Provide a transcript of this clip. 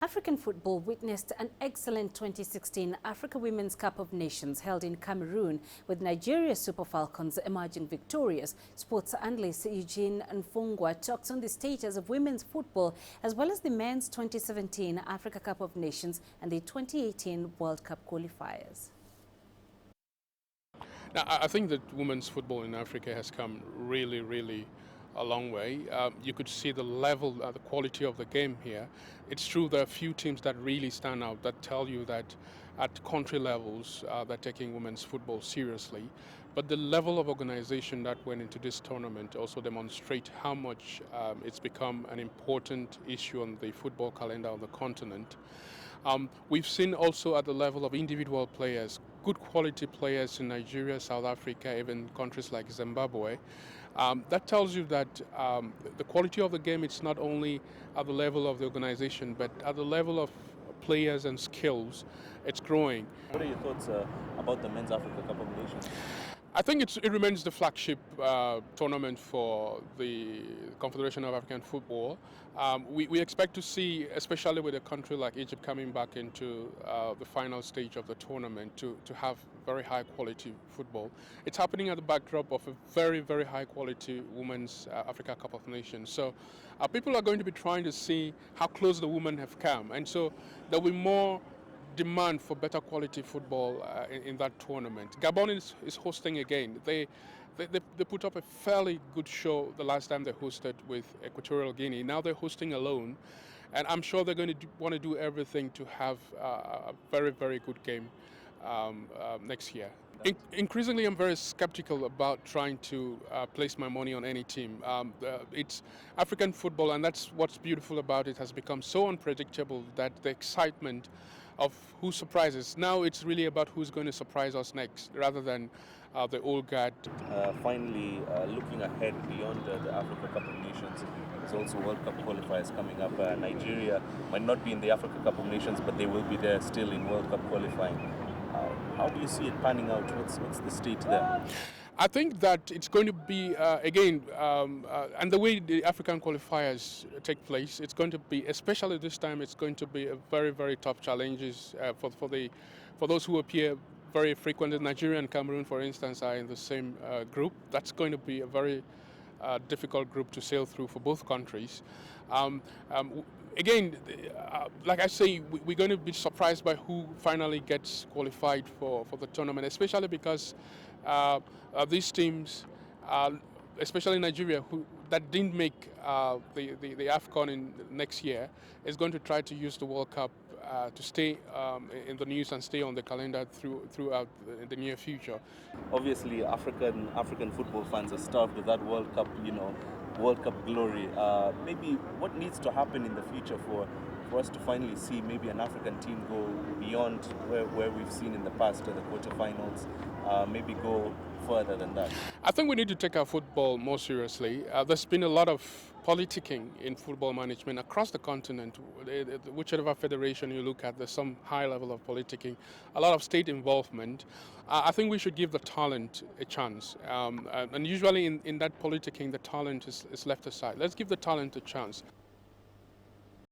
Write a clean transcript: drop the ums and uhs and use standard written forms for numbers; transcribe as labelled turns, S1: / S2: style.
S1: African football witnessed an excellent 2016 Africa Women's Cup of Nations held in Cameroon, with Nigeria's Super Falcons emerging victorious. Sports analyst Eugene Nforngwa talks on the status of women's football as well as the men's 2017 Africa Cup of Nations and the 2018 World Cup Qualifiers.
S2: Now, I think that women's football in Africa has come really a long way. You could see the level, the quality of the game here. It's true there are a few teams that really stand out that tell you that at country levels they're taking women's football seriously. But the level of organization that went into this tournament also demonstrate how much it's become an important issue on the football calendar of the continent. We've seen also at the level of individual players, good quality players in Nigeria, South Africa, even countries like Zimbabwe. That tells you that the quality of the game, it's not only at the level of the organization, but at the level of players and skills, it's growing.
S3: What are your thoughts about the Men's Africa Cup of Nations?
S2: I think it remains the flagship tournament for the Confederation of African Football. We expect to see, especially with a country like Egypt coming back into the final stage of the tournament, to have very high quality football. It's happening at the backdrop of a very high quality Women's Africa Cup of Nations. So people are going to be trying to see how close the women have come, and so there'll be more demand for better quality football in that tournament. Gabon is hosting again. They put up a fairly good show the last time they hosted with Equatorial Guinea. Now they're hosting alone, and I'm sure they're going to want to do everything to have a very good game next year. Increasingly, I'm very skeptical about trying to place my money on any team. It's African football, and that's what's beautiful about it, has become so unpredictable that the excitement of who surprises. Now it's really about who's going to surprise us next, rather than the old guard.
S3: Finally, looking ahead beyond the Africa Cup of Nations, there's also World Cup Qualifiers coming up. Nigeria might not be in the Africa Cup of Nations, but they will be there still in World Cup qualifying. How do you see it panning out? What's the state there?
S2: I think that it's going to be, and the way the African qualifiers take place, it's going to be, especially this time, it's going to be a very tough challenges for those who appear very frequently. Nigeria and Cameroon, for instance, are in the same group. That's going to be a very difficult group to sail through for both countries. Again, like I say, we're going to be surprised by who finally gets qualified for the tournament, especially because these teams, especially Nigeria, that didn't make the AFCON in next year, is going to try to use the World Cup to stay in the news and stay on the calendar throughout the near future.
S3: Obviously, African football fans are starved of that World Cup, World Cup glory. Maybe what needs to happen in the future for us to finally see maybe an African team go beyond where we've seen in the past to the quarterfinals, maybe go further than that?
S2: I think we need to take our football more seriously. There's been a lot of politicking in football management across the continent. Whichever federation you look at, there's some high level of politicking, a lot of state involvement. I think we should give the talent a chance. And usually in that politicking, the talent is left aside. Let's give the talent a chance.